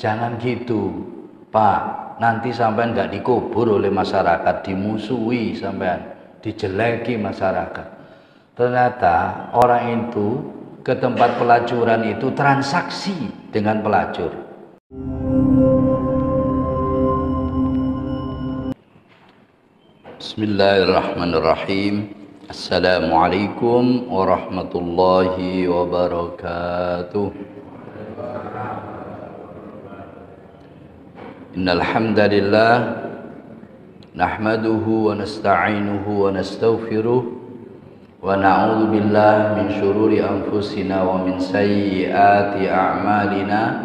Jangan gitu, Pak. Nanti sampean nggak dikubur oleh masyarakat, dimusuhi sampean, dijeleki masyarakat. Ternyata orang itu ke tempat pelacuran itu transaksi dengan pelacur. Bismillahirrahmanirrahim. Assalamualaikum warahmatullahi wabarakatuh. Innal hamdalillah nahmaduhu wa nasta'inuhu wa nastaghfiruh wa na'udzu billahi min syururi anfusina wa min sayyiati a'malina.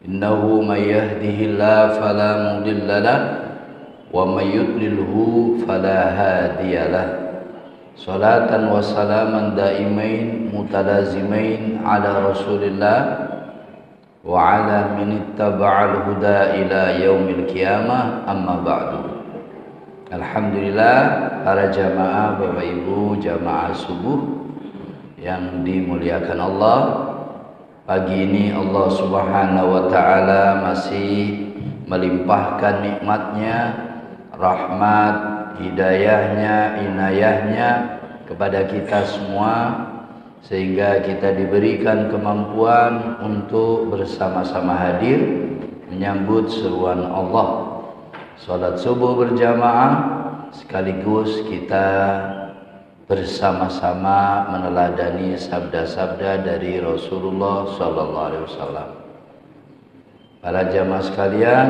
Innahu may yahdihillahu fala mudilla lahu wa may yudlilhu fala hadiyalah. Salatan wa salaman daimain mutalazimain ala Rasulillah wa ala man ittaba'al huda ila yaumil qiyamah, amma ba'du. Alhamdulillah, para jamaah Bapak Ibu jamaah subuh yang dimuliakan Allah. Pagi ini Allah Subhanahu wa taala masih melimpahkan nikmatnya, rahmat, hidayahnya, inayahnya kepada kita semua, sehingga kita diberikan kemampuan untuk bersama-sama hadir menyambut seruan Allah. Salat subuh berjamaah sekaligus kita bersama-sama meneladani sabda-sabda dari Rasulullah sallallahu alaihi wasallam. Para jamaah sekalian,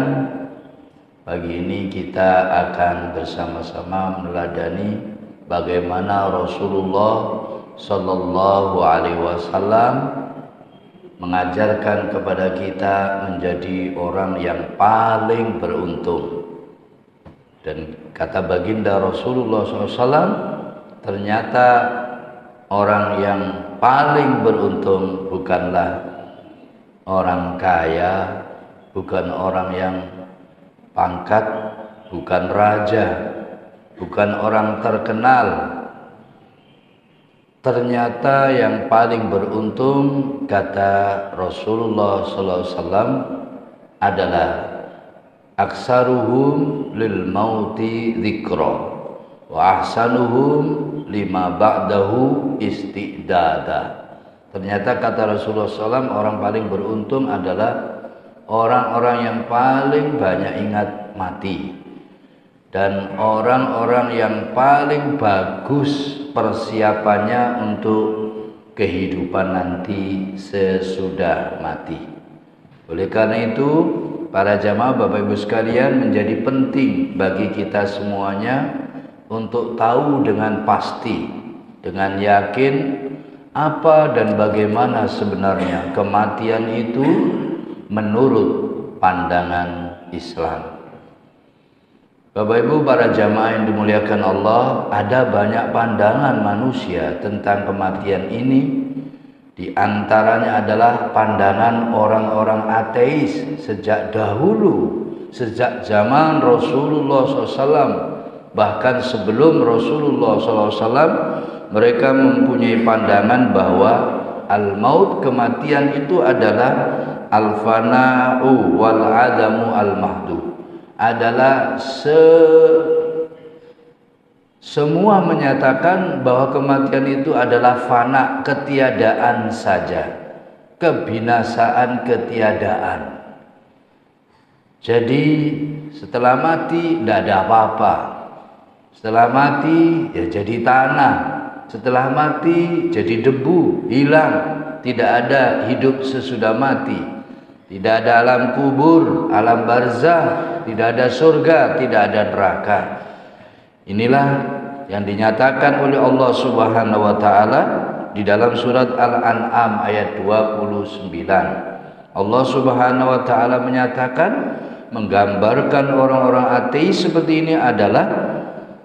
pagi ini kita akan bersama-sama meneladani bagaimana Rasulullah sallallahu alaihi wasallam mengajarkan kepada kita menjadi orang yang paling beruntung. Dan kata baginda Rasulullah SAW, ternyata orang yang paling beruntung bukanlah orang kaya, bukan orang yang pangkat, bukan raja, bukan orang terkenal. Ternyata yang paling beruntung, kata Rasulullah SAW, adalah aksaruhum lil mauti dzikra wa ahsanuhum lima ba'dahu istidada. Ternyata kata Rasulullah SAW, orang paling beruntung adalah orang-orang yang paling banyak ingat mati, dan orang-orang yang paling bagus persiapannya untuk kehidupan nanti sesudah mati. Oleh karena itu, para jamaah Bapak Ibu sekalian, menjadi penting bagi kita semuanya untuk tahu dengan pasti, dengan yakin, apa dan bagaimana sebenarnya kematian itu menurut pandangan Islam. Bapak Ibu para jamaah yang dimuliakan Allah, ada banyak pandangan manusia tentang kematian ini. Di antaranya adalah pandangan orang-orang ateis sejak dahulu, sejak zaman Rasulullah SAW. Bahkan sebelum Rasulullah SAW, mereka mempunyai pandangan bahwa al-maut, kematian itu adalah al-fana'u wal-adamu al-mahdu, adalah semua menyatakan bahwa kematian itu adalah fana, ketiadaan saja, kebinasaan, ketiadaan. Jadi setelah mati tidak ada apa-apa. Setelah mati ya jadi tanah. Setelah mati jadi debu, hilang. Tidak ada hidup sesudah mati. Tidak ada alam kubur, alam barzah, tidak ada surga, tidak ada neraka. Inilah yang dinyatakan oleh Allah Subhanahu wa taala di dalam surat Al-An'am ayat 29. Allah Subhanahu wa taala menyatakan, menggambarkan orang-orang ateis seperti ini adalah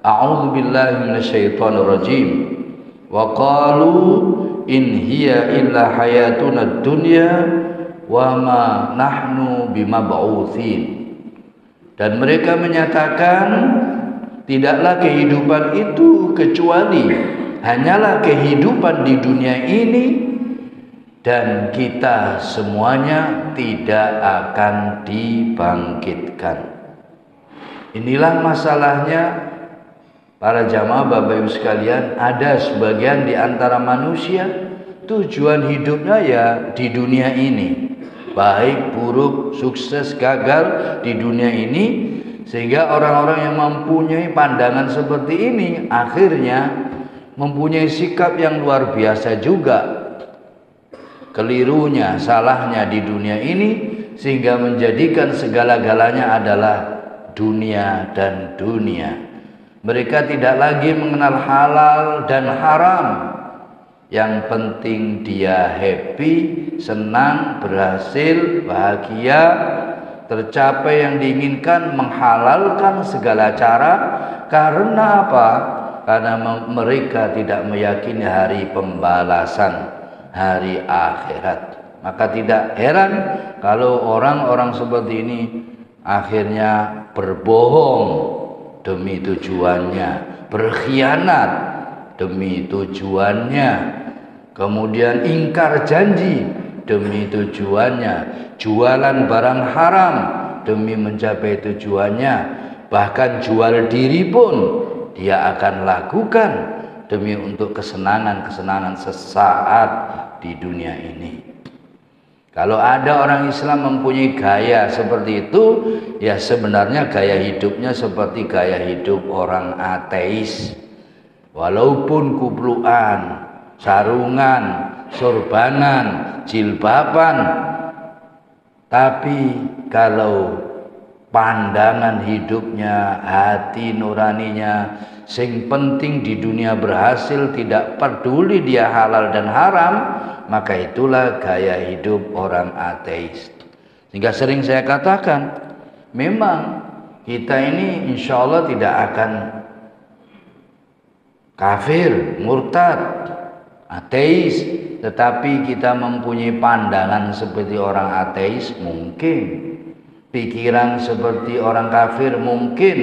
a'udzubillahi minasyaitonir rajim. Wa qalu in hiya illa hayatuna dunya wa ma nahnu bimab'utsin. Dan mereka menyatakan, tidaklah kehidupan itu kecuali hanyalah kehidupan di dunia ini, dan kita semuanya tidak akan dibangkitkan. Inilah masalahnya para jamaah Bapak Ibu sekalian. Ada sebagian di antara manusia tujuan hidupnya ya di dunia ini, baik buruk, sukses, gagal di dunia ini, sehingga orang-orang yang mempunyai pandangan seperti ini akhirnya mempunyai sikap yang luar biasa juga. Kelirunya, salahnya di dunia ini, sehingga menjadikan segala-galanya adalah dunia dan dunia. Mereka tidak lagi mengenal halal dan haram. Yang penting dia happy, senang, berhasil, bahagia, tercapai yang diinginkan, menghalalkan segala cara. Karena apa? Karena mereka tidak meyakini hari pembalasan, hari akhirat. Maka tidak heran kalau orang-orang seperti ini akhirnya berbohong demi tujuannya, berkhianat demi tujuannya, kemudian ingkar janji demi tujuannya, jualan barang haram demi mencapai tujuannya, bahkan jual diri pun dia akan lakukan demi untuk kesenangan-kesenangan sesaat di dunia ini. Kalau ada orang Islam mempunyai gaya seperti itu, ya sebenarnya gaya hidupnya seperti gaya hidup orang ateis. Walaupun kupluan, sarungan, sorbanan, jilbaban, tapi kalau pandangan hidupnya, hati nuraninya, sing penting di dunia berhasil, tidak peduli dia halal dan haram, maka itulah gaya hidup orang ateis. Sehingga sering saya katakan, memang kita ini insya Allah tidak akan kafir, murtad, ateis, tetapi kita mempunyai pandangan seperti orang ateis mungkin, pikiran seperti orang kafir mungkin,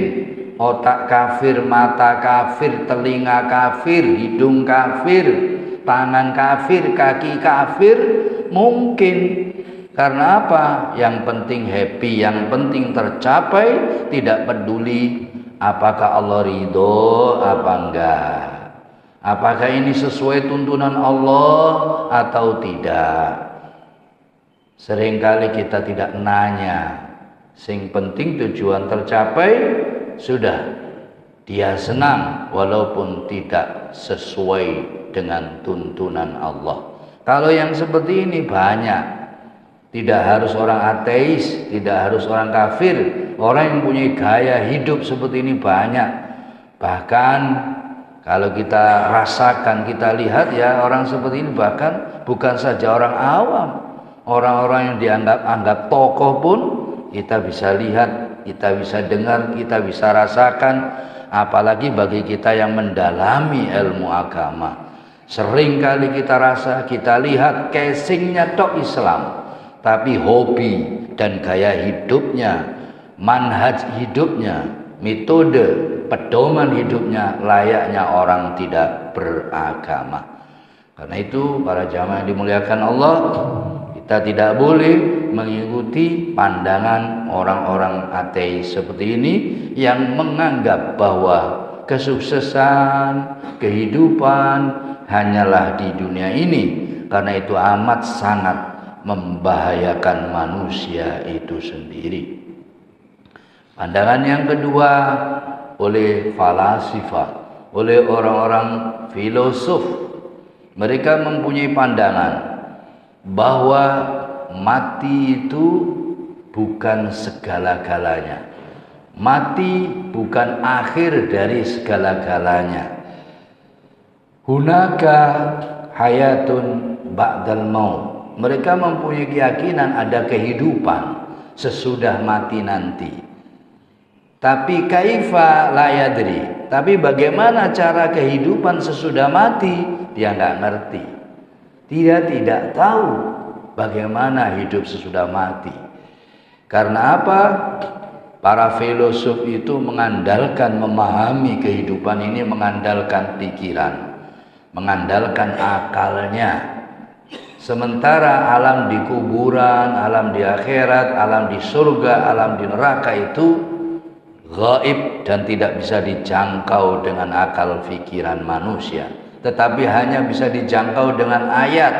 otak kafir, mata kafir, telinga kafir, hidung kafir, tangan kafir, kaki kafir mungkin. Karena apa? Yang penting happy, yang penting tercapai, tidak peduli apakah Allah ridho apa enggak, apakah ini sesuai tuntunan Allah atau tidak. Seringkali kita tidak nanya, sing penting tujuan tercapai, sudah dia senang walaupun tidak sesuai dengan tuntunan Allah. Kalau yang seperti ini banyak. Tidak harus orang ateis, tidak harus orang kafir. Orang yang punya gaya hidup seperti ini banyak. Bahkan kalau kita rasakan, kita lihat ya, orang seperti ini bahkan bukan saja orang awam, orang-orang yang dianggap tokoh pun kita bisa lihat, kita bisa dengar, kita bisa rasakan. Apalagi bagi kita yang mendalami ilmu agama, sering kali kita rasa, kita lihat casingnya tok Islam, tapi hobi dan gaya hidupnya, manhaj hidupnya, metode, pedoman hidupnya layaknya orang tidak beragama. Karena itu para jamaah yang dimuliakan Allah, kita tidak boleh mengikuti pandangan orang-orang ateis seperti ini yang menganggap bahwa kesuksesan, kehidupan hanyalah di dunia ini. Karena itu amat sangat membahayakan manusia itu sendiri. Pandangan yang kedua oleh falasifah, oleh orang-orang filosof, mereka mempunyai pandangan bahwa mati itu bukan segala-galanya, mati bukan akhir dari segala-galanya. Hunaka hayatun ba'dal maut. Mereka mempunyai keyakinan ada kehidupan sesudah mati nanti. Tapi kaifa la yadri. Tapi bagaimana cara kehidupan sesudah mati? Dia nggak ngerti. Dia tidak tahu bagaimana hidup sesudah mati. Karena apa? Para filosof itu mengandalkan memahami kehidupan ini, mengandalkan pikiran, mengandalkan akalnya. Sementara alam di kuburan, alam di akhirat, alam di surga, alam di neraka itu gaib dan tidak bisa dijangkau dengan akal pikiran manusia, tetapi hanya bisa dijangkau dengan ayat,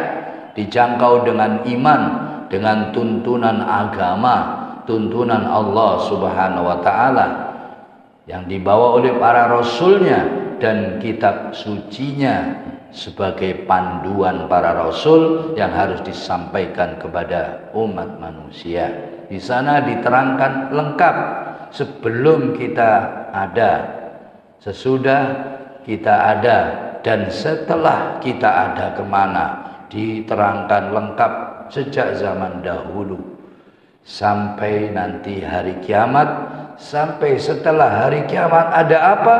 dijangkau dengan iman, dengan tuntunan agama, tuntunan Allah Subhanahu wa taala yang dibawa oleh para rasulnya dan kitab sucinya sebagai panduan para rasul yang harus disampaikan kepada umat manusia. Di sana diterangkan lengkap sebelum kita ada, sesudah kita ada, dan setelah kita ada kemana, diterangkan lengkap sejak zaman dahulu sampai nanti hari kiamat. Sampai setelah hari kiamat ada apa,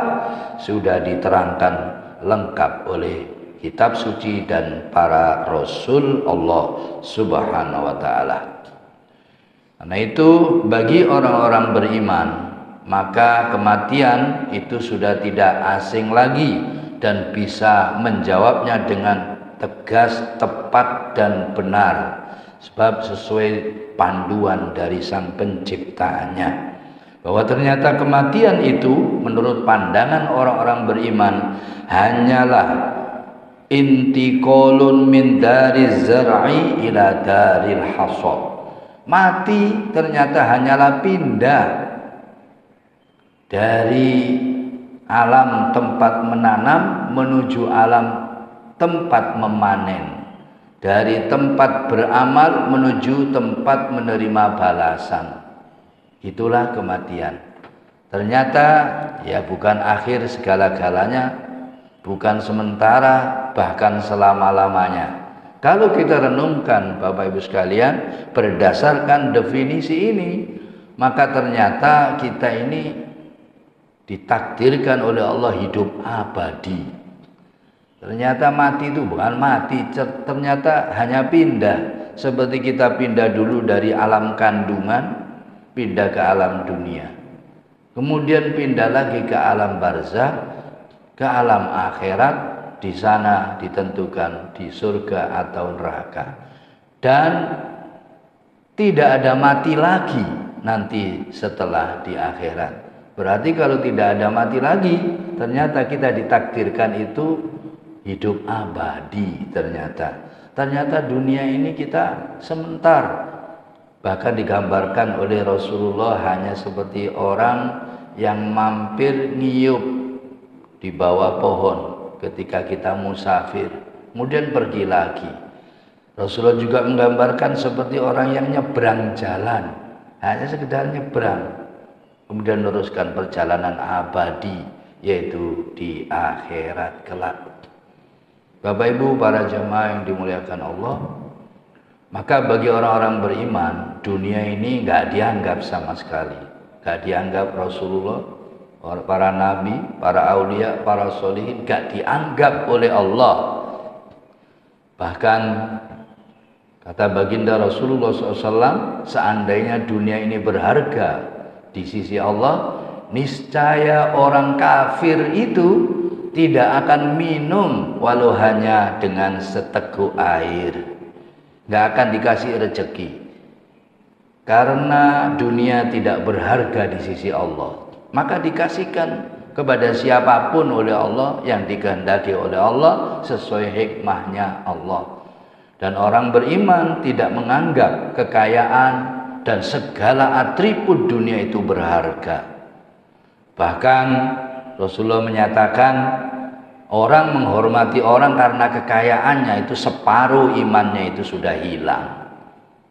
sudah diterangkan lengkap oleh kitab suci dan para rasul Allah Subhanahu wa taala. Karena itu bagi orang-orang beriman, maka kematian itu sudah tidak asing lagi dan bisa menjawabnya dengan tegas, tepat dan benar, sebab sesuai panduan dari Sang Penciptanya, bahwa ternyata kematian itu menurut pandangan orang-orang beriman hanyalah intiqalun min dari zar'i ila daril hasad. Mati ternyata hanyalah pindah dari alam tempat menanam menuju alam tempat memanen, dari tempat beramal menuju tempat menerima balasan. Itulah kematian. Ternyata ya bukan akhir segala-galanya, bukan sementara, bahkan selama-lamanya. Kalau kita renungkan Bapak Ibu sekalian, berdasarkan definisi ini, maka ternyata kita ini ditakdirkan oleh Allah hidup abadi. Ternyata mati itu bukan mati, ternyata hanya pindah. Seperti kita pindah dulu dari alam kandungan, pindah ke alam dunia, kemudian pindah lagi ke alam barzakh, ke alam akhirat. Di sana ditentukan di surga atau neraka, dan tidak ada mati lagi nanti setelah di akhirat. Berarti kalau tidak ada mati lagi, ternyata kita ditakdirkan itu hidup abadi. Ternyata dunia ini kita sebentar. Bahkan digambarkan oleh Rasulullah hanya seperti orang yang mampir ngiyup di bawah pohon ketika kita musafir, kemudian pergi lagi. Rasulullah juga menggambarkan seperti orang yang nyebrang jalan, hanya sekedar nyebrang, kemudian meneruskan perjalanan abadi, yaitu di akhirat kelak. Bapak Ibu para jemaah yang dimuliakan Allah, maka bagi orang-orang beriman, dunia ini nggak dianggap sama sekali, nggak dianggap Rasulullah, para nabi, para aulia, para solihin, nggak dianggap oleh Allah. Bahkan kata baginda Rasulullah SAW, seandainya dunia ini berharga di sisi Allah, niscaya orang kafir itu tidak akan minum walau hanya dengan seteguk air. Nggak akan dikasih rezeki, karena dunia tidak berharga di sisi Allah. Maka dikasihkan kepada siapapun oleh Allah yang dikehendaki oleh Allah sesuai hikmahnya Allah. Dan orang beriman tidak menganggap kekayaan dan segala atribut dunia itu berharga. Bahkan Rasulullah menyatakan, orang menghormati orang karena kekayaannya itu separuh imannya itu sudah hilang.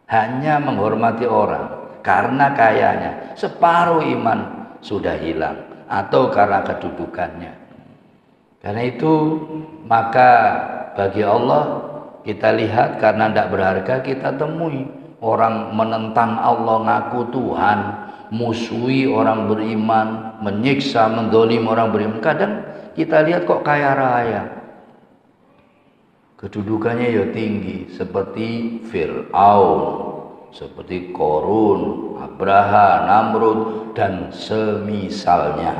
Hanya menghormati orang karena kayanya, separuh iman sudah hilang, atau karena kedudukannya. Karena itu maka bagi Allah, kita lihat karena tidak berharga, kita temui orang menentang Allah, ngaku Tuhan, musuhi orang beriman, menyiksa, mendolim orang beriman. Kadang kita lihat kok kaya raya, kedudukannya ya tinggi, seperti Fir'aun, seperti Korun, Abraha, Namrud, dan semisalnya.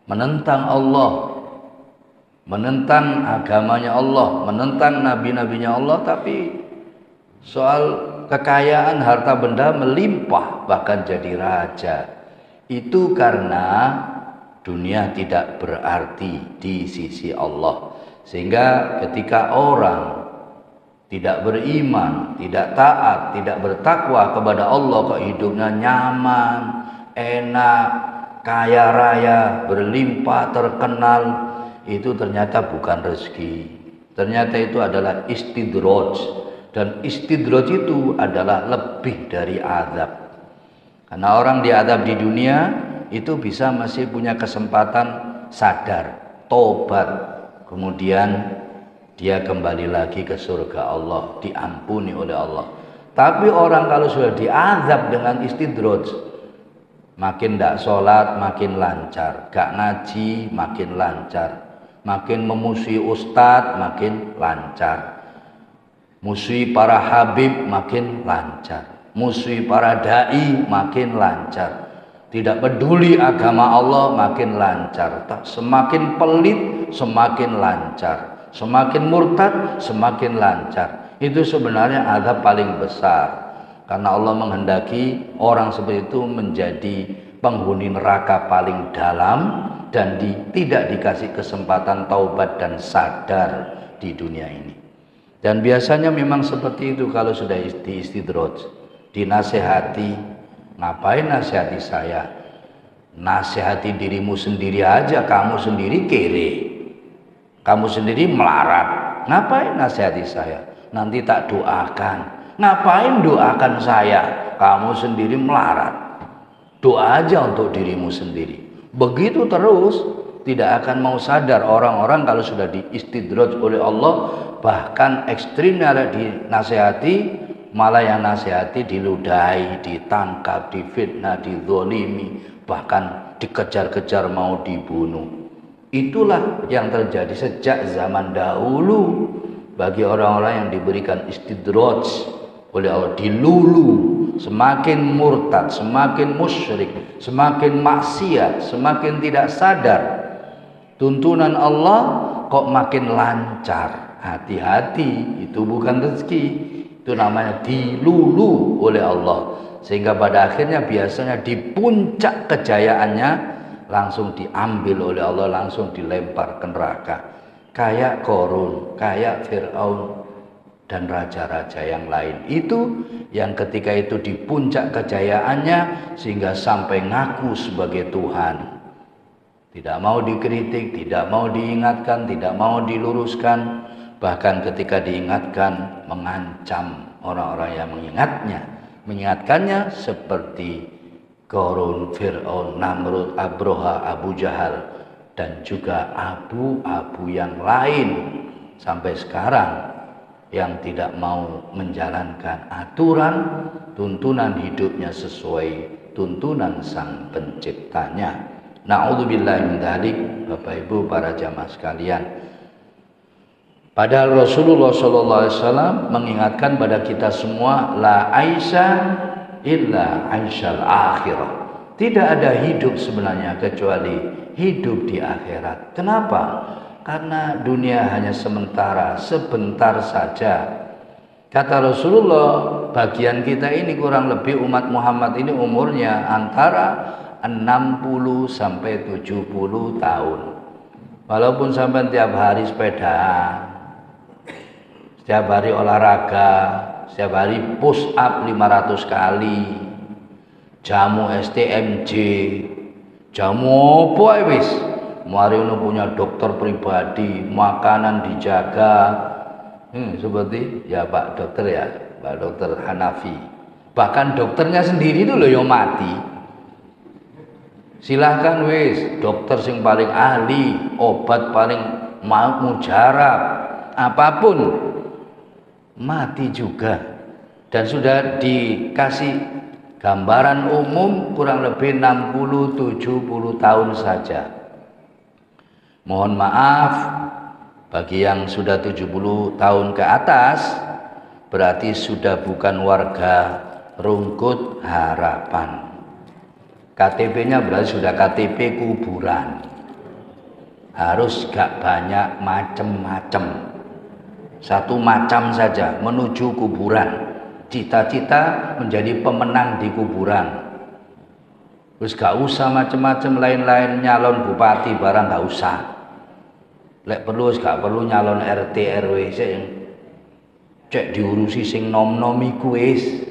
Menentang Allah, menentang agamanya Allah, menentang nabi-nabinya Allah, tapi Soal kekayaan harta benda melimpah bahkan jadi raja. Itu karena dunia tidak berarti di sisi Allah. Sehingga ketika orang tidak beriman, tidak taat, tidak bertakwa kepada Allah, kok hidupnya nyaman, enak, kaya raya, berlimpah, terkenal, itu ternyata bukan rezeki. Ternyata itu adalah istidraj. Dan istidraj itu adalah lebih dari azab. Karena orang diazab di dunia itu bisa masih punya kesempatan sadar, tobat, kemudian dia kembali lagi ke surga Allah, diampuni oleh Allah. Tapi orang kalau sudah diazab dengan istidraj, makin tidak sholat makin lancar, gak ngaji makin lancar, makin memusuhi ustadz makin lancar, musuhi para habib makin lancar, musuhi para dai makin lancar, tidak peduli agama Allah makin lancar, semakin pelit semakin lancar, semakin murtad semakin lancar. Itu sebenarnya azab paling besar, karena Allah menghendaki orang seperti itu menjadi penghuni neraka paling dalam dan tidak dikasih kesempatan taubat dan sadar di dunia ini. Dan biasanya memang seperti itu kalau sudah istidraj, dinasehati. Ngapain nasihati saya? Nasihati dirimu sendiri aja, kamu sendiri kere, kamu sendiri melarat. Ngapain nasihati saya? Nanti tak doakan. Ngapain doakan saya? Kamu sendiri melarat. Doa aja untuk dirimu sendiri. Begitu terus, tidak akan mau sadar orang-orang kalau sudah diistidraj oleh Allah. Bahkan ekstrimnya ada dinasehati, malah yang nasihati diludahi, ditangkap, difitnah, dizolimi, bahkan dikejar-kejar mau dibunuh. Itulah yang terjadi sejak zaman dahulu bagi orang-orang yang diberikan istidraj oleh Allah, dilulu, semakin murtad, semakin musyrik, semakin maksiat, semakin tidak sadar tuntunan Allah, kok makin lancar. Hati-hati, itu bukan rezeki, itu namanya dilulu oleh Allah. Sehingga pada akhirnya biasanya di puncak kejayaannya langsung diambil oleh Allah, langsung dilempar ke neraka. Kayak Qarun, kayak Fir'aun dan raja-raja yang lain. Itu yang ketika itu di puncak kejayaannya sehingga sampai ngaku sebagai Tuhan. Tidak mau dikritik, tidak mau diingatkan, tidak mau diluruskan. Bahkan ketika diingatkan mengancam orang-orang yang mengingatkannya seperti Qarun, Fir'aun, Namrud, Abroha, Abu Jahal dan juga abu-abu yang lain sampai sekarang yang tidak mau menjalankan aturan tuntunan hidupnya sesuai tuntunan Sang Penciptanya. Na'udzubillahi min dzalik. Bapak Ibu para jamaah sekalian, padahal Rasulullah SAW mengingatkan pada kita semua, la aisha illa aisyal akhirah. Tidak ada hidup sebenarnya kecuali hidup di akhirat. Kenapa? Karena dunia hanya sementara, sebentar saja. Kata Rasulullah, bagian kita ini kurang lebih umat Muhammad ini umurnya antara 60 sampai 70 tahun. Walaupun sampai tiap hari sepedaan, setiap hari olahraga, setiap hari push up 500 kali, jamu STMJ, jamu apa wis, mari punya dokter pribadi, makanan dijaga, seperti ya Pak Dokter ya, Pak Dokter Hanafi. Bahkan dokternya sendiri itu loh yang mati. Silahkan wis, dokter sing paling ahli, obat paling mujarab, apapun mati juga. Dan sudah dikasih gambaran umum kurang lebih 60-70 tahun saja. Mohon maaf bagi yang sudah 70 tahun ke atas, berarti sudah bukan warga Rungkut Harapan. KTP-nya berarti sudah KTP kuburan. Harus gak banyak macem-macem, satu macam saja menuju kuburan. cita-cita menjadi pemenang di kuburan. Terus gak usah macem-macem lain-lain, nyalon bupati barang gak usah. Lek perlu gak perlu nyalon RT RW sing cek diurusi sing nom-nom iku wis.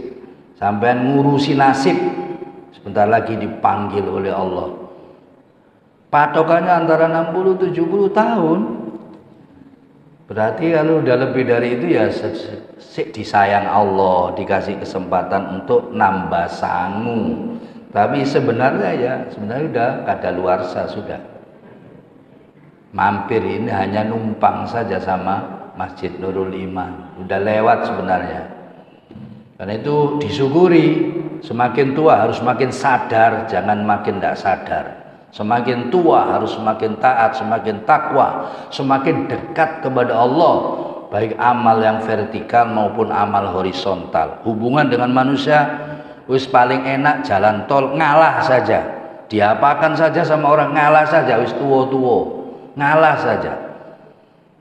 Sampean ngurusi nasib. Sebentar lagi dipanggil oleh Allah. Patokannya antara 60-70 tahun. Berarti kalau udah lebih dari itu ya disayang Allah, dikasih kesempatan untuk nambah sangu. Tapi sebenarnya udah kadaluarsa sudah. Mampir ini hanya numpang saja sama Masjid Nurul Iman. Udah lewat sebenarnya. Karena itu disyukuri. Semakin tua harus makin sadar, jangan makin tidak sadar. Semakin tua harus semakin taat, semakin takwa, semakin dekat kepada Allah. Baik amal yang vertikal maupun amal horizontal. Hubungan dengan manusia, wis paling enak jalan tol ngalah saja. Diapakan saja sama orang, ngalah saja, wis tuwo-tuwo. Ngalah saja.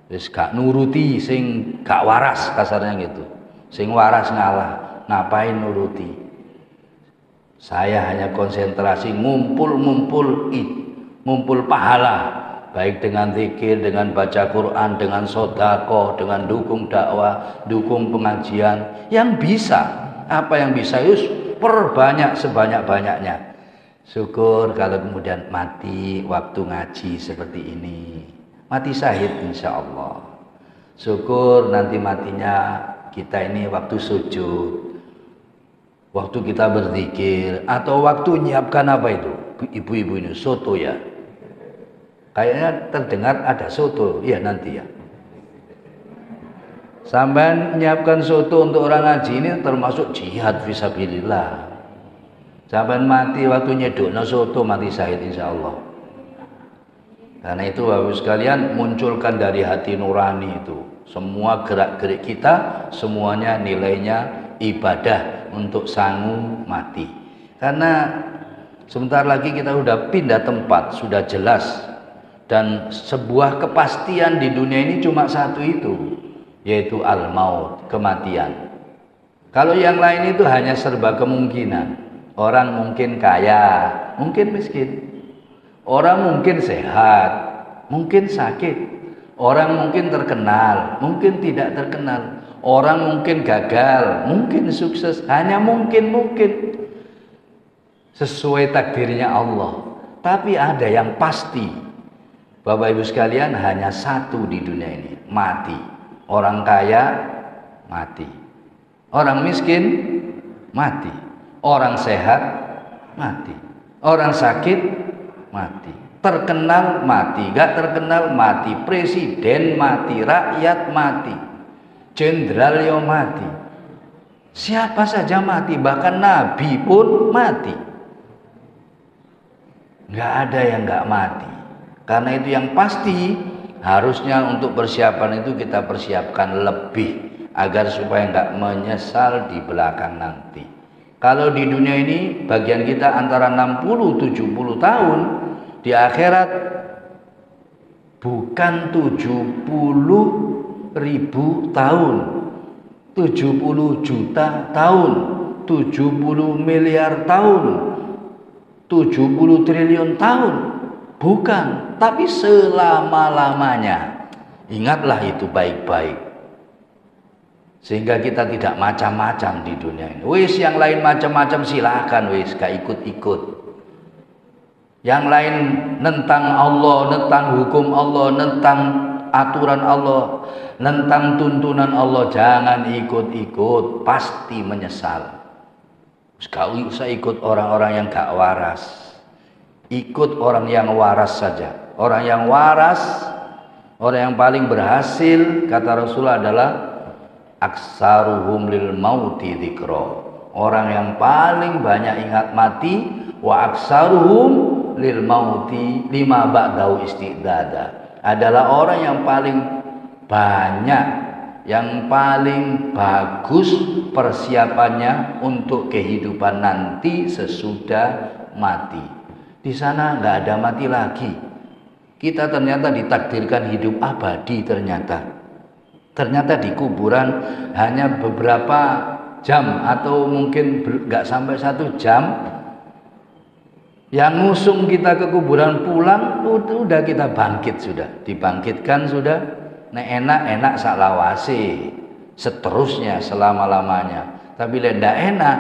Wis gak nuruti sing gak waras, kasarnya gitu. Sing waras ngalah, ngapain nuruti? Saya hanya konsentrasi ngumpul pahala, baik dengan zikir, dengan baca Quran, dengan sodako, dengan dukung dakwah, dukung pengajian. Yang bisa, apa yang bisa, yus perbanyak sebanyak-banyaknya. Syukur kalau kemudian mati waktu ngaji seperti ini, mati syahid insya Allah. Syukur nanti matinya kita ini waktu sujud, waktu kita berzikir, atau waktu nyiapkan apa itu? Ibu-ibu ini soto ya. Kayaknya terdengar ada soto, ya nanti ya. Sampai menyiapkan soto untuk orang ngaji ini termasuk jihad fisabilillah. Sampai mati waktu nyedokno soto, mati syahid insya Allah. Karena itu Bapak sekalian, munculkan dari hati nurani itu. Semua gerak-gerik kita semuanya nilainya ibadah untuk sangu mati. Karena sebentar lagi kita sudah pindah tempat, sudah jelas. Dan sebuah kepastian di dunia ini cuma satu itu, yaitu al-maut, kematian. Kalau yang lain itu hanya serba kemungkinan. Orang mungkin kaya, mungkin miskin. Orang mungkin sehat, mungkin sakit. Orang mungkin terkenal, mungkin tidak terkenal. Orang mungkin gagal, mungkin sukses. Hanya mungkin. Sesuai takdirnya Allah. Tapi ada yang pasti. Bapak Ibu sekalian, hanya satu di dunia ini, mati. Orang kaya, mati. Orang miskin, mati. Orang sehat, mati. Orang sakit, mati. Terkenal, mati. Gak terkenal, mati. Presiden mati, rakyat mati. Jenderal yo mati. Siapa saja mati, bahkan nabi pun mati. Gak ada yang gak mati. Karena itu yang pasti, harusnya untuk persiapan itu kita persiapkan lebih, agar supaya gak menyesal di belakang nanti. Kalau di dunia ini bagian kita antara 60-70 tahun, di akhirat bukan 70.000 tahun, 70 juta tahun, 70 miliar tahun, 70 triliun tahun. Bukan, tapi selama-lamanya. Ingatlah itu baik-baik. Sehingga kita tidak macam-macam di dunia ini. Wis yang lain macam-macam silahkan wis, gak ikut-ikut. Yang lain nentang Allah, nentang hukum Allah, nentang aturan Allah, nentang tuntunan Allah, jangan ikut-ikut, pasti menyesal. Gak usah ikut orang-orang yang gak waras. Ikut orang yang waras saja. Orang yang waras, orang yang paling berhasil, kata Rasulullah adalah aksaruhum lil mauti dzikra. Orang yang paling banyak ingat mati, wa aksaruhum lil mauti lima ba'dahu istidada. Adalah orang yang paling banyak, yang paling bagus persiapannya untuk kehidupan nanti sesudah mati. Di sana nggak ada mati lagi. Kita ternyata ditakdirkan hidup abadi ternyata. Ternyata di kuburan hanya beberapa jam atau mungkin nggak sampai 1 jam, yang ngusung kita ke kuburan pulang udah kita bangkit, sudah dibangkitkan, sudah enak saklawase seterusnya selama-lamanya. Tapi ndak enak,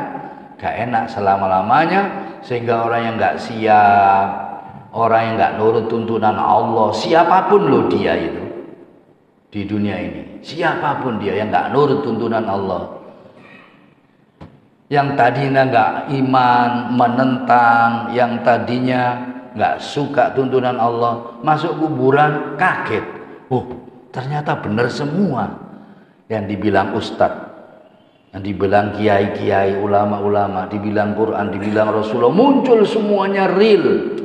gak enak selama-lamanya, sehingga orang yang nggak siap, orang yang nggak nurut tuntunan Allah, siapapun loh dia itu di dunia ini, siapapun dia yang nggak nurut tuntunan Allah, yang tadinya nggak iman, menentang, yang tadinya nggak suka tuntunan Allah, masuk kuburan kaget, ternyata benar semua yang dibilang ustadz, yang dibilang kiai-kiai, ulama-ulama, dibilang Quran, dibilang Rasulullah, muncul semuanya real.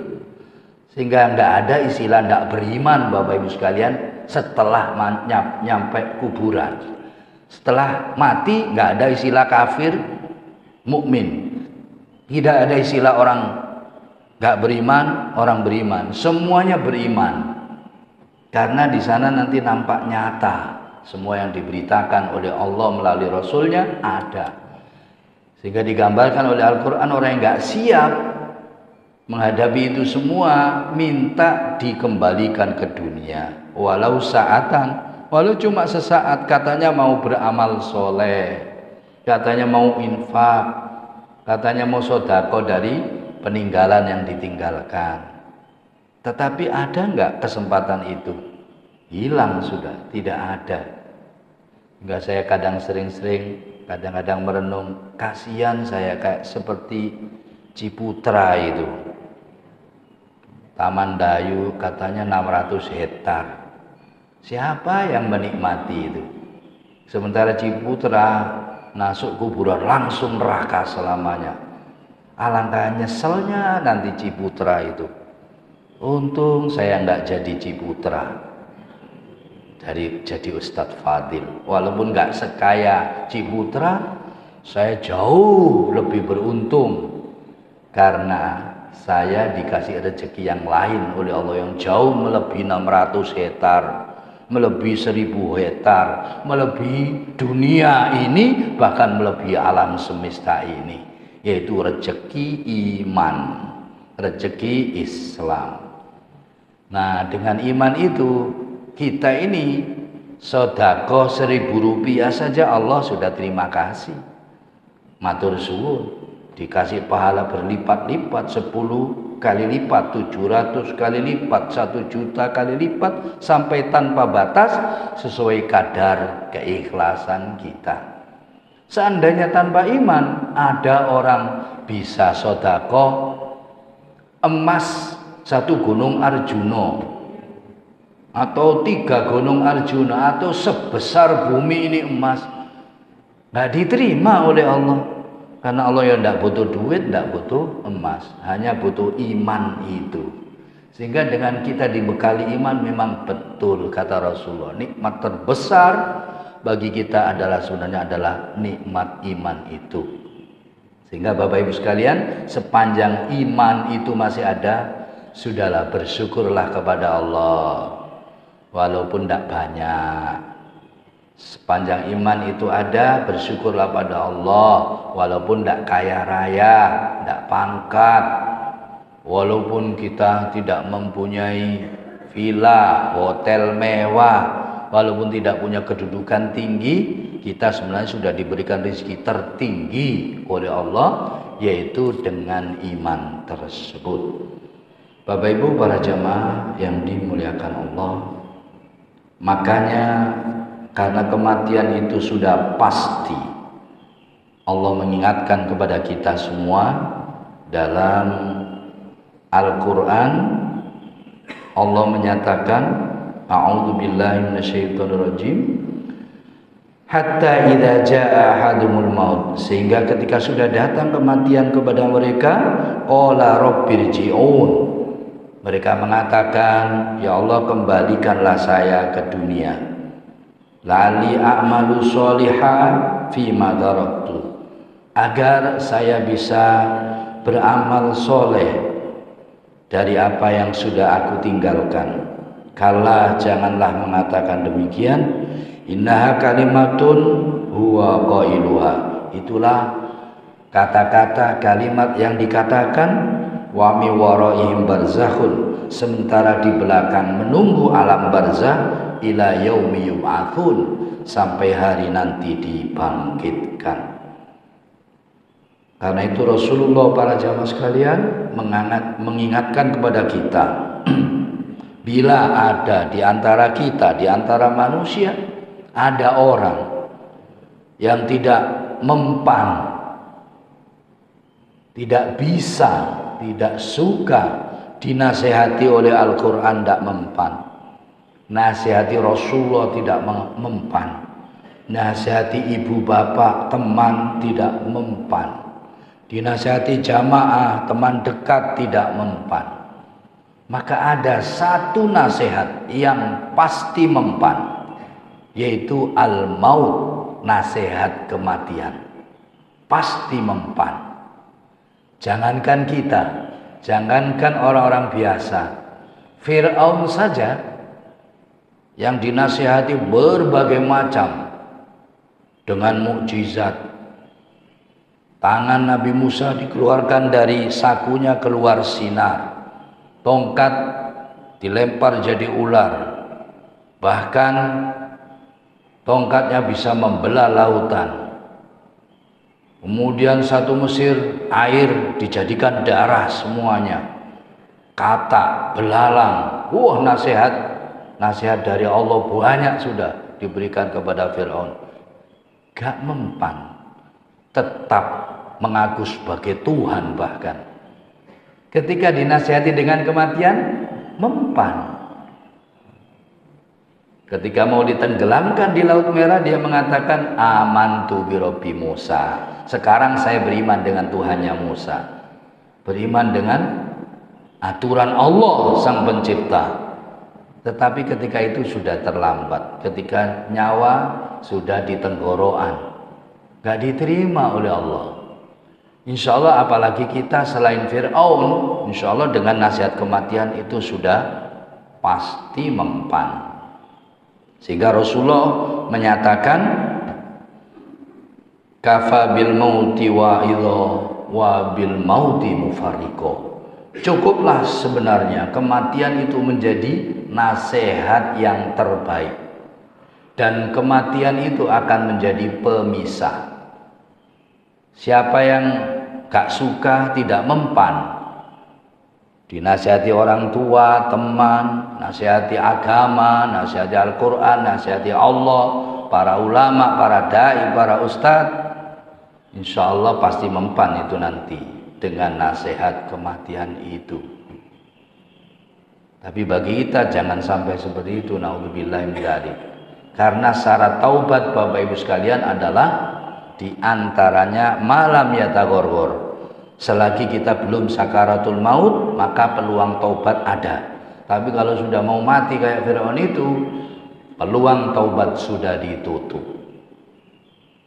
Sehingga nggak ada istilah nggak beriman, Bapak Ibu sekalian, setelah nyampe kuburan. Setelah mati nggak ada istilah kafir, mukmin. Tidak ada istilah orang nggak beriman, orang beriman. Semuanya beriman. Karena di sana nanti nampak nyata semua yang diberitakan oleh Allah melalui Rasulnya ada. Sehingga digambarkan oleh Al-Quran, orang yang nggak siap menghadapi itu semua minta dikembalikan ke dunia, walau saatan, walau cuma sesaat. Katanya mau beramal soleh, katanya mau infak, katanya mau sodako dari peninggalan yang ditinggalkan. Tetapi ada nggak kesempatan itu? Hilang sudah, tidak ada. Enggak, saya kadang-kadang merenung, kasihan saya kayak seperti Ciputra itu. Taman Dayu katanya 600 hektar. Siapa yang menikmati itu? Sementara Ciputra masuk kuburan langsung neraka selamanya. Alangkah nyeselnya nanti Ciputra itu. Untung saya enggak jadi Ciputra, jadi Ustadz Fadil. Walaupun enggak sekaya Ciputra, saya jauh lebih beruntung karena saya dikasih rezeki yang lain oleh Allah yang jauh melebihi 600 hektar, melebihi 1000 hektar, melebihi dunia ini, bahkan melebihi alam semesta ini, yaitu rezeki iman, rezeki Islam. Nah, dengan iman itu kita ini sedekah 1000 rupiah saja Allah sudah terima kasih. Matur suwun, dikasih pahala berlipat-lipat, 10 kali lipat, 700 kali lipat, 1 juta kali lipat, sampai tanpa batas sesuai kadar keikhlasan kita. Seandainya tanpa iman, ada orang bisa sedekah emas 1 gunung Arjuna, atau 3 gunung Arjuna, atau sebesar bumi ini emas, nggak diterima oleh Allah. Karena Allah yang tidak butuh duit, tidak butuh emas, hanya butuh iman itu. Sehingga dengan kita dibekali iman, memang betul kata Rasulullah, nikmat terbesar bagi kita adalah sebenarnya adalah nikmat iman itu. Sehingga Bapak Ibu sekalian, sepanjang iman itu masih ada, sudahlah bersyukurlah kepada Allah, walaupun tidak banyak. Sepanjang iman itu ada, bersyukurlah pada Allah, walaupun tidak kaya raya, tidak pangkat, walaupun kita tidak mempunyai villa, hotel mewah, walaupun tidak punya kedudukan tinggi, kita sebenarnya sudah diberikan rezeki tertinggi oleh Allah, yaitu dengan iman tersebut. Bapak Ibu para jamaah yang dimuliakan Allah, makanya karena kematian itu sudah pasti, Allah mengingatkan kepada kita semua dalam Al-Quran. Allah menyatakan, a'udzubillahi minasyaitonirrajim, hatta idza jaa ahadumul maut, sehingga ketika sudah datang kematian kepada mereka, qala rabbirji'un, mereka mengatakan, ya Allah, kembalikanlah saya ke dunia, lali a'malu sholihan fima taraktu, agar saya bisa beramal soleh dari apa yang sudah aku tinggalkan. Kala, janganlah mengatakan demikian, innaha kalimatun huwa qailuha, Itulah kata-kata kalimat yang dikatakan wa mi waraihim barzakhun, sementara di belakang menunggu alam barzah ila yaumi yub'atsun, sampai hari nanti dibangkitkan. Karena itu Rasulullah, para jamaah sekalian, mengingatkan kepada kita bila ada di antara kita, di antara manusia, ada orang yang tidak mempan, tidak bisa, tidak suka dinasehati oleh Al-Quran, tidak mempan. Nasihati Rasulullah tidak mempan. Nasihati ibu bapak, teman tidak mempan. Dinasihati jamaah, teman dekat tidak mempan. Maka ada satu nasihat yang pasti mempan, yaitu al-maut, nasihat kematian. Pasti mempan. Jangankan kita, jangankan orang-orang biasa, Fir'aun saja yang dinasihati berbagai macam dengan mukjizat. Tangan Nabi Musa dikeluarkan dari sakunya, keluar sinar. Tongkat dilempar jadi ular. Bahkan tongkatnya bisa membelah lautan. Kemudian satu Mesir, air dijadikan darah semuanya. Kata, belalang. Wah, nasihat dari Allah banyak sudah diberikan kepada Fir'aun. Gak mempan, tetap mengaku sebagai Tuhan. Bahkan ketika dinasihati dengan kematian, mempan. Ketika mau ditenggelamkan di Laut Merah, dia mengatakan amantu bi Rabbi Musa. Sekarang saya beriman dengan Tuhannya Musa. Beriman dengan aturan Allah Sang Pencipta. Tetapi ketika itu sudah terlambat. Ketika nyawa sudah di tenggorokan, gak diterima oleh Allah. Insya Allah apalagi kita selain Fir'aun, insya Allah dengan nasihat kematian itu sudah pasti mempan. Sehingga Rasulullah menyatakan kafa bil mauti wa'idha wa bil mauti mufarriqo. Cukuplah sebenarnya kematian itu menjadi nasihat yang terbaik, dan kematian itu akan menjadi pemisah. Siapa yang gak suka, tidak mempan dinasihati orang tua, teman, nasihati agama, nasihati Al-Quran, nasihati Allah, para ulama, para da'i, para ustadz, insya Allah pasti mempan itu nanti dengan nasihat kematian itu. Tapi bagi kita jangan sampai seperti itu, naudzubillahi min dzalik. Karena syarat taubat Bapak Ibu sekalian adalah diantaranya malam yatagorgor. Selagi kita belum sakaratul maut, maka peluang taubat ada. Tapi kalau sudah mau mati kayak Fir'aun itu, peluang taubat sudah ditutup.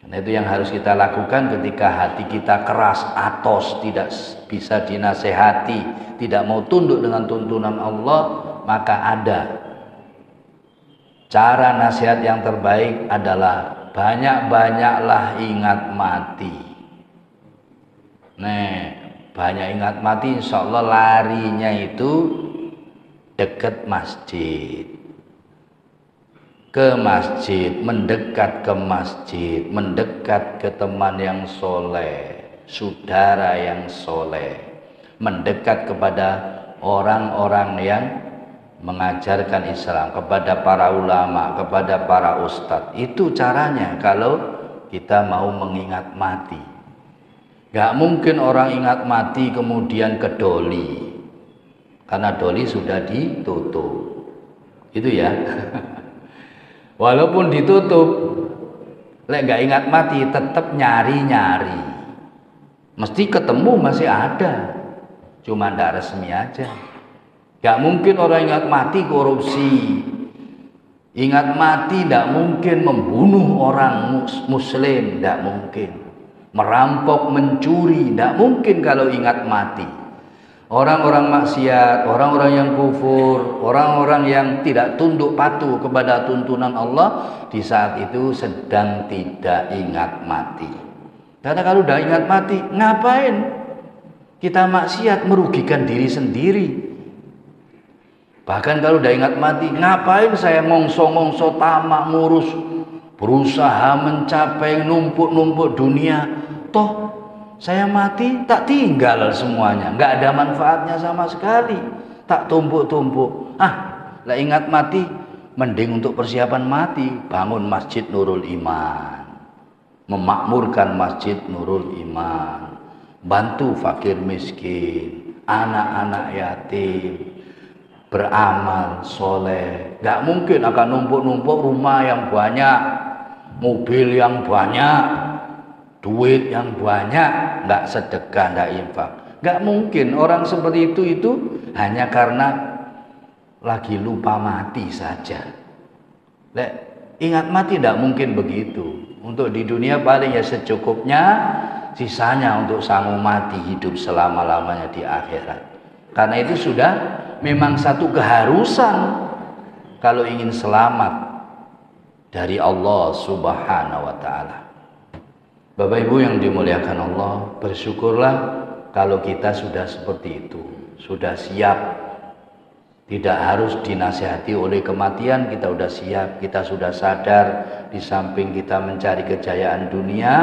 Karena itu yang harus kita lakukan ketika hati kita keras, atos, tidak bisa dinasehati, tidak mau tunduk dengan tuntunan Allah, maka ada cara nasihat yang terbaik adalah banyak-banyaklah ingat mati. Banyak ingat mati, insya Allah larinya itu dekat masjid, ke masjid, mendekat ke masjid, mendekat ke teman yang soleh, saudara yang soleh, mendekat kepada orang-orang yang mengajarkan Islam, kepada para ulama, kepada para ustadz. Itu caranya kalau kita mau mengingat mati. Gak mungkin orang ingat mati kemudian ke doli, karena doli sudah ditutup. Itu ya. Walaupun ditutup, lek gak ingat mati tetap nyari-nyari. Mesti ketemu, masih ada, cuma ndak resmi aja. Gak mungkin orang ingat mati korupsi, ingat mati ndak mungkin membunuh orang muslim, ndak mungkin. Merampok, mencuri, tidak mungkin kalau ingat mati. Orang-orang maksiat, orang-orang yang kufur, orang-orang yang tidak tunduk patuh kepada tuntunan Allah, di saat itu sedang tidak ingat mati. Karena kalau udah ingat mati, ngapain kita maksiat, merugikan diri sendiri. Bahkan kalau udah ingat mati, ngapain saya ngongso-ngongso tamak ngurus, berusaha mencapai numpuk-numpuk dunia. Toh saya mati tak tinggal semuanya, nggak ada manfaatnya sama sekali. Tak tumpuk-tumpuk. Lah ingat mati, mending untuk persiapan mati, bangun Masjid Nurul Iman, memakmurkan Masjid Nurul Iman, bantu fakir miskin, anak-anak yatim, beramal soleh. Gak mungkin akan numpuk-numpuk rumah yang banyak, mobil yang banyak, duit yang banyak, gak sedekah, gak infak. Gak mungkin. Orang seperti itu hanya karena lagi lupa mati saja. Ingat mati gak mungkin begitu. Untuk di dunia paling ya secukupnya, sisanya untuk sanggup mati hidup selama-lamanya di akhirat. Karena itu sudah memang satu keharusan kalau ingin selamat dari Allah Subhanahu wa taala. Bapak Ibu yang dimuliakan Allah, bersyukurlah kalau kita sudah seperti itu, sudah siap. Tidak harus dinasihati oleh kematian, kita sudah siap, kita sudah sadar di samping kita mencari kejayaan dunia,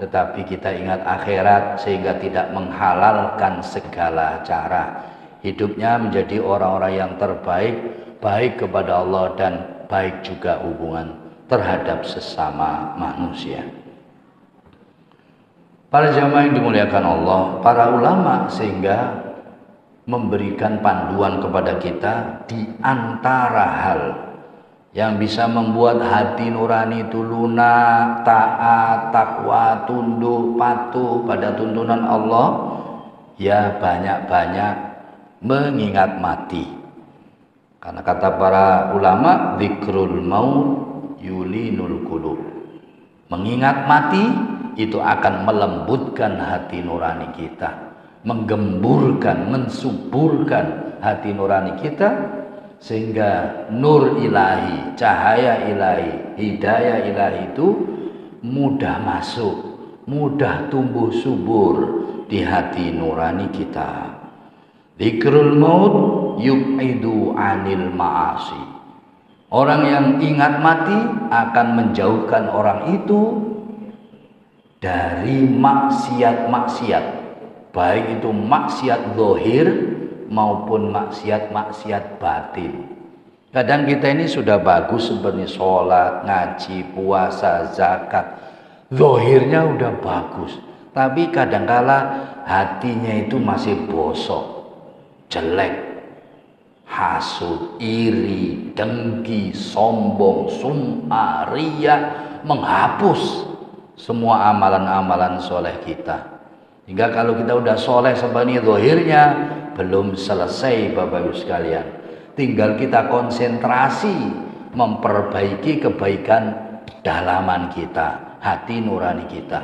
tetapi kita ingat akhirat sehingga tidak menghalalkan segala cara. Hidupnya menjadi orang-orang yang terbaik, baik kepada Allah dan baik juga hubungan terhadap sesama manusia. Para jamaah yang dimuliakan Allah, para ulama sehingga memberikan panduan kepada kita di antara hal yang bisa membuat hati nurani itu lunak, taat, takwa, tunduk, patuh pada tuntunan Allah, ya banyak-banyak mengingat mati. Karena kata para ulama, dzikrul maut yulinul qulub. Mengingat mati itu akan melembutkan hati nurani kita, menggemburkan, mensuburkan hati nurani kita, sehingga nur ilahi, cahaya ilahi, hidayah ilahi itu mudah masuk, mudah tumbuh subur di hati nurani kita. Dzikrul maut yub'idu anil ma'asi. Orang yang ingat mati akan menjauhkan orang itu dari maksiat-maksiat, baik itu maksiat zahir maupun maksiat-maksiat batin. Kadang kita ini sudah bagus seperti sholat, ngaji, puasa, zakat, zahirnya udah bagus, tapi kadangkala hatinya itu masih bosok, jelek, hasud, iri, dengki, sombong, sum'ah, riya, menghapus semua amalan-amalan soleh kita. Hingga kalau kita udah soleh seperti zahirnya, belum selesai Bapak Ibu sekalian. Tinggal kita konsentrasi memperbaiki kebaikan dalaman kita, hati nurani kita.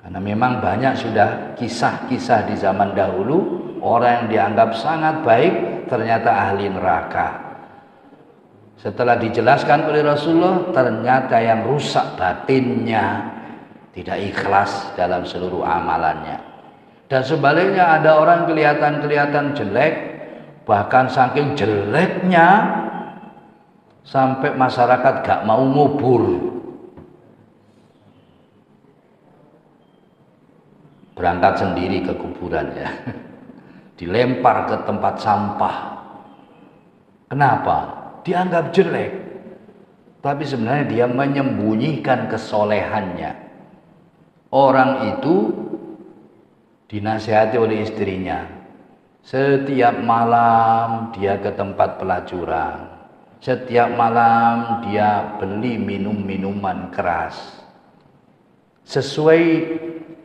Karena memang banyak sudah kisah-kisah di zaman dahulu, orang yang dianggap sangat baik ternyata ahli neraka. Setelah dijelaskan oleh Rasulullah, ternyata yang rusak batinnya, tidak ikhlas dalam seluruh amalannya. Dan sebaliknya ada orang kelihatan jelek, bahkan saking jeleknya sampai masyarakat gak mau ngubur. Berangkat sendiri ke kuburan ya. Dilempar ke tempat sampah. Kenapa? Dianggap jelek. Tapi sebenarnya dia menyembunyikan kesolehannya. Orang itu dinasihati oleh istrinya. Setiap malam dia ke tempat pelacuran. Setiap malam dia beli minuman keras. Sesuai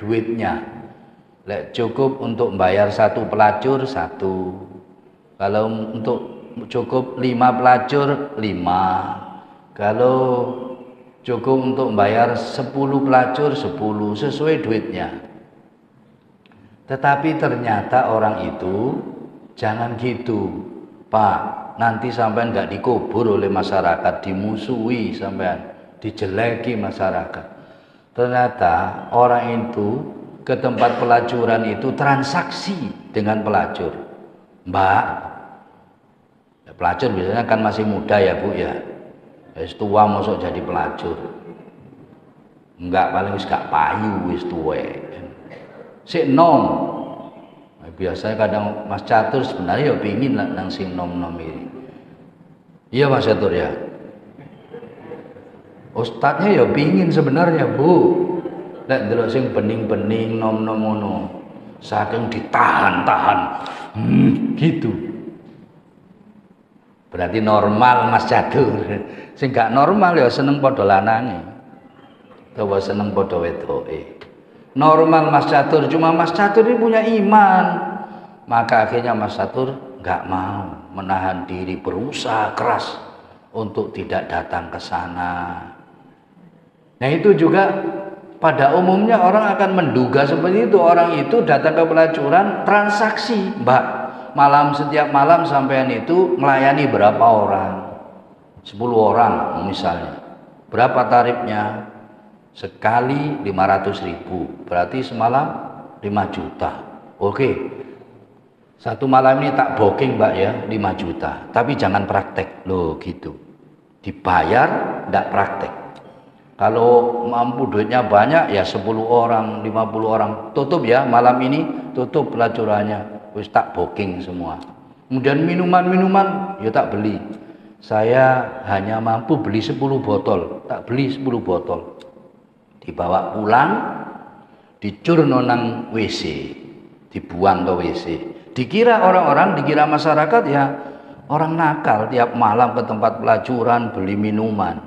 duitnya. Lek cukup untuk bayar satu pelacur, satu. Kalau untuk cukup 5 pelacur, 5. Kalau cukup untuk bayar 10 pelacur, 10, sesuai duitnya. Tetapi ternyata orang itu jangan gitu, Pak. Nanti sampean nggak dikubur oleh masyarakat, dimusuhi sampean, dijeleki masyarakat. Ternyata orang itu ke tempat pelacuran itu transaksi dengan pelacur. Mbak, ya pelacur biasanya kan masih muda ya Bu ya. Wis tua mosok jadi pelacur. Enggak, paling wis gak payu, wis tuwek. Sik nom. Biasanya kadang Mas Catur sebenarnya ya pingin nang sing nom-nom ini. Iya Mas Catur ya. Ustadznya ya pingin sebenarnya Bu. Nek ndelok sing bening-bening nom-nom ngono. Saking ditahan-tahan. Gitu. Berarti normal Mas Catur. Sing gak normal ya seneng padha lanange. Utawa seneng padha wedoke. Normal Mas Catur, cuma Mas Catur ini punya iman. Maka akhirnya Mas Catur gak mau menahan diri, berusaha keras untuk tidak datang ke sana. Nah itu juga pada umumnya orang akan menduga seperti itu. Orang itu datang ke pelacuran transaksi, Mbak. Setiap malam sampean itu melayani berapa orang? 10 orang misalnya. Berapa tarifnya? Sekali 500.000. Berarti semalam 5 juta. Oke. Satu malam ini tak booking Mbak ya 5 juta. Tapi jangan praktek. Loh gitu. Dibayar, tidak praktek. Kalau mampu duitnya banyak ya 10 orang, 50 orang. Tutup ya malam ini, tutup pelacurannya. Wis tak booking semua. Kemudian minuman-minuman ya tak beli. Saya hanya mampu beli 10 botol. Tak beli 10 botol. Dibawa pulang, dicurno nang WC, dibuang ke WC. Dikira orang-orang, dikira masyarakat ya orang nakal tiap malam ke tempat pelacuran beli minuman.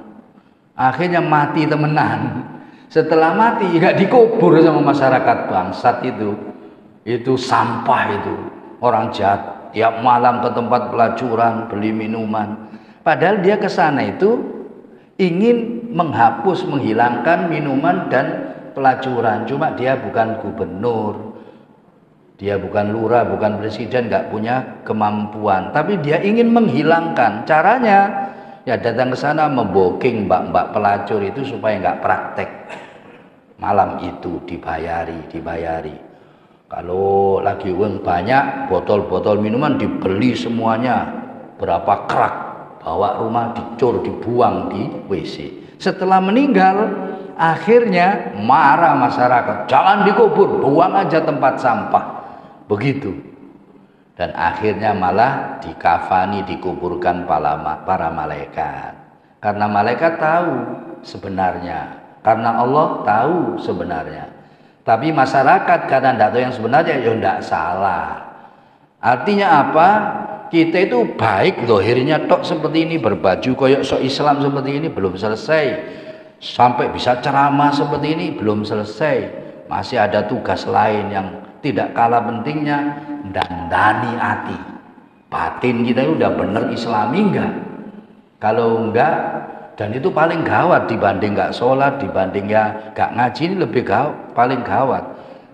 Akhirnya mati temenan. Setelah mati nggak dikubur sama masyarakat bangsat itu. Itu sampah itu. Orang jahat tiap malam ke tempat pelacuran beli minuman. Padahal dia ke sana itu ingin menghapus, menghilangkan minuman dan pelacuran. Cuma dia bukan gubernur, dia bukan lurah, bukan presiden, nggak punya kemampuan. Tapi dia ingin menghilangkan. Caranya ya datang ke sana memboking mbak-mbak pelacur itu supaya nggak praktek. Malam itu dibayari. Kalau lagi uang banyak, botol-botol minuman dibeli semuanya. Berapa kerak, bawa rumah dicur, dibuang di WC. Setelah meninggal, akhirnya marah masyarakat. Jangan dikubur, buang aja tempat sampah. Begitu. Dan akhirnya malah dikafani, dikuburkan para malaikat. Karena malaikat tahu sebenarnya. Karena Allah tahu sebenarnya. Tapi masyarakat karena tidak tahu yang sebenarnya, ya tidak salah. Artinya apa? Kita itu baik zahirnya tok seperti ini, berbaju koyok sok Islam seperti ini belum selesai. Sampai bisa ceramah seperti ini belum selesai. Masih ada tugas lain yang tidak kalah pentingnya, dandani hati. Batin kita itu udah bener Islami enggak? Kalau enggak, dan itu paling gawat dibanding enggak sholat, dibanding ya enggak ngaji, ini lebih paling gawat.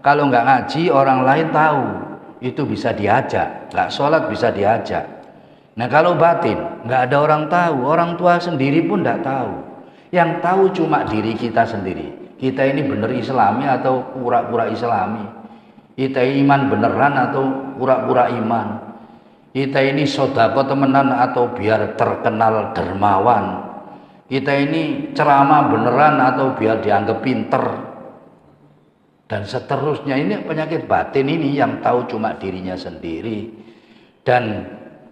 Kalau enggak ngaji orang lain tahu, itu bisa diajak, enggak sholat bisa diajak. Nah kalau batin enggak ada orang tahu, orang tua sendiri pun enggak tahu. Yang tahu cuma diri kita sendiri. Kita ini bener Islami atau pura-pura Islami. Kita iman beneran atau pura-pura iman. Kita ini sodako temenan atau biar terkenal dermawan. Kita ini ceramah beneran atau biar dianggap pinter. Dan seterusnya, ini penyakit batin ini yang tahu cuma dirinya sendiri. Dan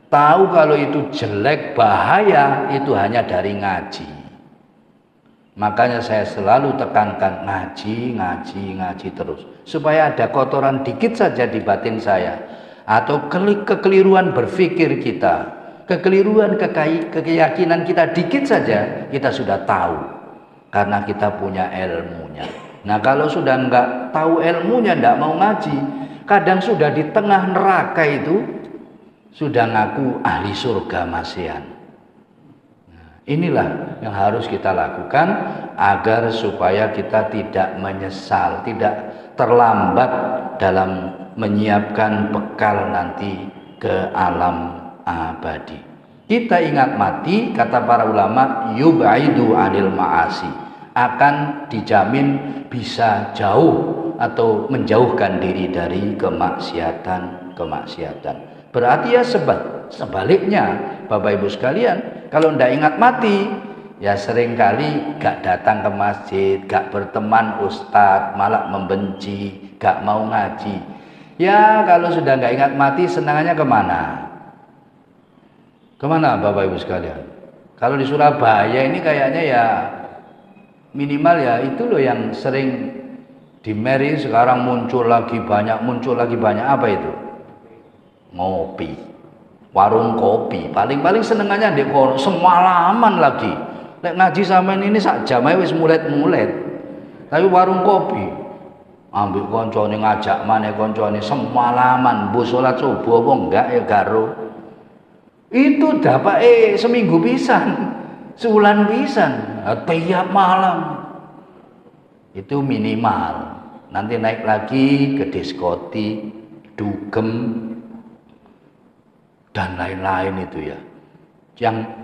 tahu kalau itu jelek, bahaya, itu hanya dari ngaji. Makanya saya selalu tekankan ngaji terus. Supaya ada kotoran dikit saja di batin saya. Atau kekeliruan berpikir kita. Kekeliruan keyakinan kita dikit saja, kita sudah tahu. Karena kita punya ilmunya. Nah kalau sudah nggak tahu ilmunya, nggak mau ngaji. Kadang sudah di tengah neraka itu, sudah ngaku ahli surga masihan. Inilah yang harus kita lakukan agar supaya kita tidak menyesal, tidak terlambat dalam menyiapkan bekal nanti ke alam abadi. Kita ingat mati, kata para ulama, yubaidu anil ma'asi, akan dijamin bisa jauh atau menjauhkan diri dari kemaksiatan. Berarti ya sebaliknya Bapak Ibu sekalian, kalau tidak ingat mati ya seringkali gak datang ke masjid, gak berteman ustadz, malah membenci, gak mau ngaji. Ya kalau sudah gak ingat mati senangannya kemana? Kemana Bapak Ibu sekalian? Kalau di Surabaya ini kayaknya ya minimal ya itu loh yang sering di Meri sekarang muncul lagi banyak apa itu? Ngopi, warung kopi. Paling senengannya di semalaman lagi. Lek ngaji sampean ini sak jam ae wis mulet-mulet. Tapi warung kopi ambil koncone ngajak maneh koncone semalaman, bu salat subuh apa enggak ya garo. Itu dapake seminggu pisan, sebulan pisan, tiap malam. Itu minimal. Nanti naik lagi ke diskotik, dugem dan lain-lain itu ya. Yang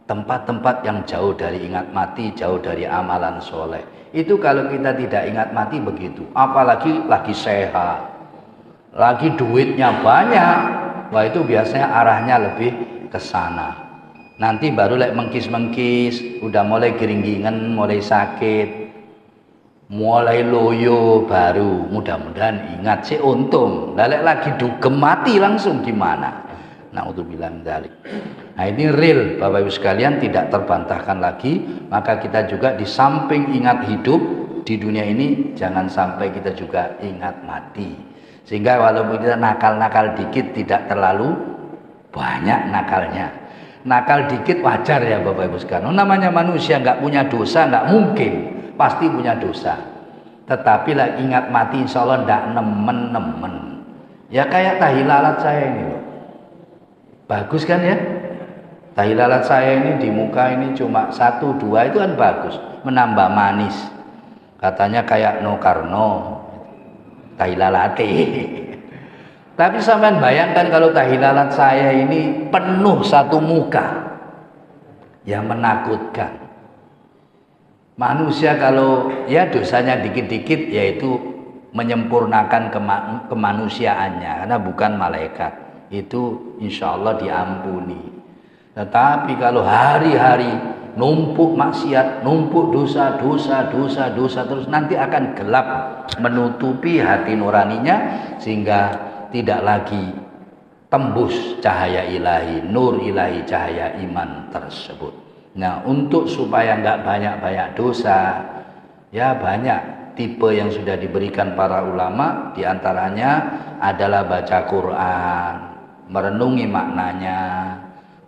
tempat-tempat yang jauh dari ingat mati, jauh dari amalan soleh. Itu kalau kita tidak ingat mati begitu. Apalagi lagi sehat, lagi duitnya banyak, wah itu biasanya arahnya lebih ke sana. Nanti baru mengkis-mengkis, udah mulai geringgingan, mulai sakit, mulai loyo, baru mudah-mudahan ingat sih untung. Lagi dugem mati langsung gimana? Na'udzubillah min dzalik. Nah ini real Bapak Ibu sekalian, tidak terbantahkan lagi. Maka kita juga di samping ingat hidup di dunia ini, jangan sampai kita juga ingat mati. Sehingga walaupun kita nakal-nakal dikit tidak terlalu banyak nakalnya. Nakal dikit wajar ya Bapak Ibu sekalian. Namanya manusia nggak punya dosa, nggak mungkin, pasti punya dosa. Tetapi lah ingat mati insya Allah nggak nemen-nemen. Ya kayak tahi lalat saya ini loh. Bagus kan ya? Tahi lalat saya ini di muka ini cuma 1, 2 itu kan bagus, menambah manis. Katanya kayak No Karno, tahi lalate. Tapi sampean bayangkan kalau tahi lalat saya ini penuh 1 muka, yang menakutkan. Manusia kalau ya dosanya dikit-dikit yaitu menyempurnakan kemanusiaannya, karena bukan malaikat. Itu insya Allah diampuni. Tetapi kalau hari-hari numpuk maksiat, numpuk dosa terus, nanti akan gelap menutupi hati nuraninya sehingga tidak lagi tembus cahaya ilahi, nur ilahi, cahaya iman tersebut. Nah untuk supaya nggak banyak-banyak dosa, ya banyak tipe yang sudah diberikan para ulama, diantaranya adalah baca Quran, merenungi maknanya,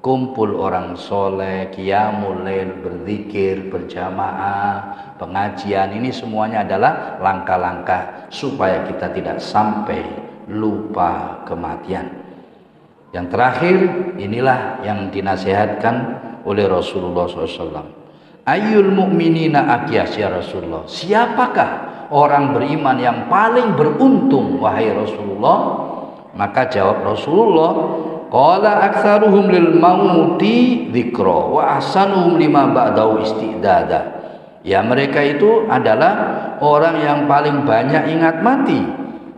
kumpul orang soleh, qiyamul lail, berzikir, berjamaah, pengajian. Ini semuanya adalah langkah-langkah supaya kita tidak sampai lupa kematian. Yang terakhir, inilah yang dinasihatkan oleh Rasulullah SAW. Ayyul mu'minina akyas ya Rasulullah. Siapakah orang beriman yang paling beruntung wahai Rasulullah? Maka jawab Rasulullah, qala aktsaruhum lil mauti dzikra wa ahsanuhum lima ba'dahu istidada. Ya mereka itu adalah orang yang paling banyak ingat mati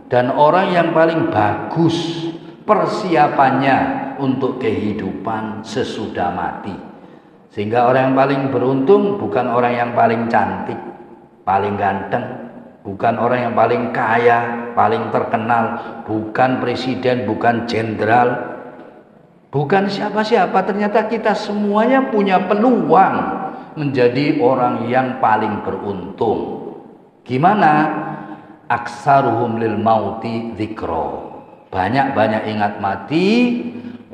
dan orang yang paling bagus persiapannya untuk kehidupan sesudah mati. Sehingga orang yang paling beruntung bukan orang yang paling cantik, paling ganteng, bukan orang yang paling kaya, paling terkenal, bukan presiden, bukan jenderal, bukan siapa-siapa. Ternyata kita semuanya punya peluang menjadi orang yang paling beruntung. Gimana? Aksaruhum lil mauti dzikra. Banyak-banyak ingat mati,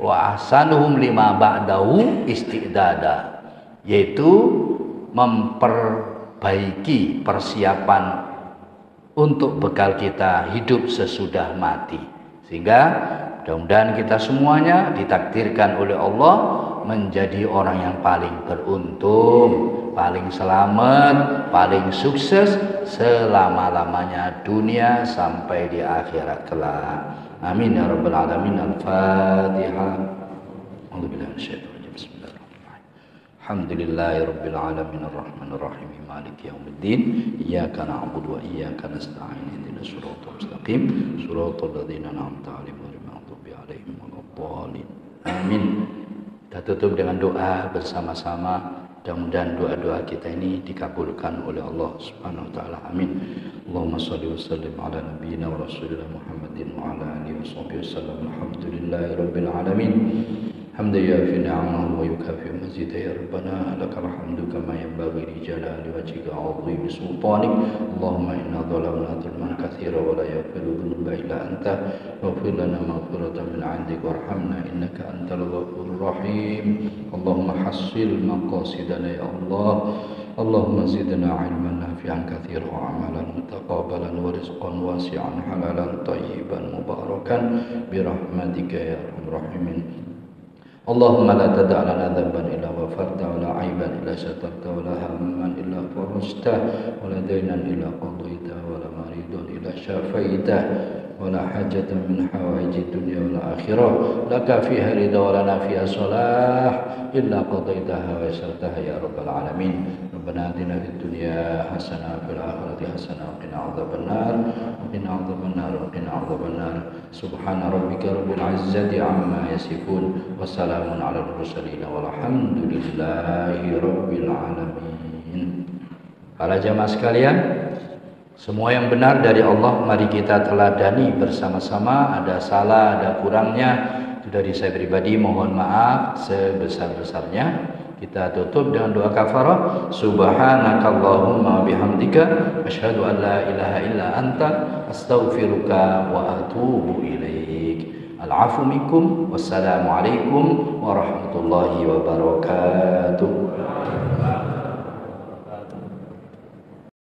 wa ahsanuhum lima ba'dahu istidada. Yaitu memperbaiki persiapan untuk bekal kita hidup sesudah mati. Sehingga mudah-mudahan kita semuanya ditakdirkan oleh Allah menjadi orang yang paling beruntung, paling selamat, paling sukses selama-lamanya dunia sampai di akhirat kelak. Amin ya rabbal alamin. Al-Fatihah. Bismillahirrahmanirrahim. Alhamdulillahirabbil alamin arrahmanir rahim maliki yaumiddin iyyaka na'budu wa iyyaka nasta'in ihdinas siratal mustaqim siratal ladzina an'amta 'alaihim ghairil maghdubi 'alaihim waladdallin. Amin. Kita tutup dengan doa bersama-sama. Mudah-mudahan doa-doa kita ini dikabulkan oleh Allah Subhanahu wa taala. Amin. Allahumma shalli wa sallim ala nabiyyina wa rasulina Muhammadin wa ala alihi washabbihi wasallam. Alhamdulillahirabbil alamin. Hamdan yafi ni'amahu wa yukafi mazidah ya rabbana lakal hamdu kama yanbaghi li jalali wajhika 'azimi sultanik. Allahumma inna dhalamna dhulman katsiran wa la yaghfiru dhunuba illa anta waghfir lana maghfiratan min 'indik warhamna innaka antal ghafurur rahim. Allahumma hassil maqasidana ya Allah. Allahumma zidna 'ilman nafi'an katsiran wa 'amalan mutaqabbalan wa rizqan wasi'an halalan thayyiban mubarakan bi rahmatika ya arhamar rahimin. Allahumma la tada' lana dhanban illa ghafarta wa la 'aiban illa satarta wa la hamman illa farajta wa la daynan illa qadaita wa la maridan illa syafaita wa la hajatan min hawaiji dunya wal akhirah laka fiha ridha wa lana fiha salah illa qadaitaha wa yassartaha ya rabbal alamin. Rabbana atina fid dunya hasanah wa fil akhirati hasanah wa qina adzabannar wa qina adzabannar wa qina adzabannar. Subhana rabbika rabbil izzati amma yasifun wa salamun alal mursalin walhamdulillahi rabbil alamin. Para jamaah sekalian, semua yang benar dari Allah mari kita teladani bersama-sama. Ada salah, ada kurangnya itu dari saya pribadi, mohon maaf sebesar-besarnya. Kita tutup dengan doa kafarah. Subhanakallahumma bihamdika asyhadu an la ilaha illa anta astaghfiruka wa atubu ilaik. Al-'afwu minkum wassalamu alaikum warahmatullahi wabarakatuh.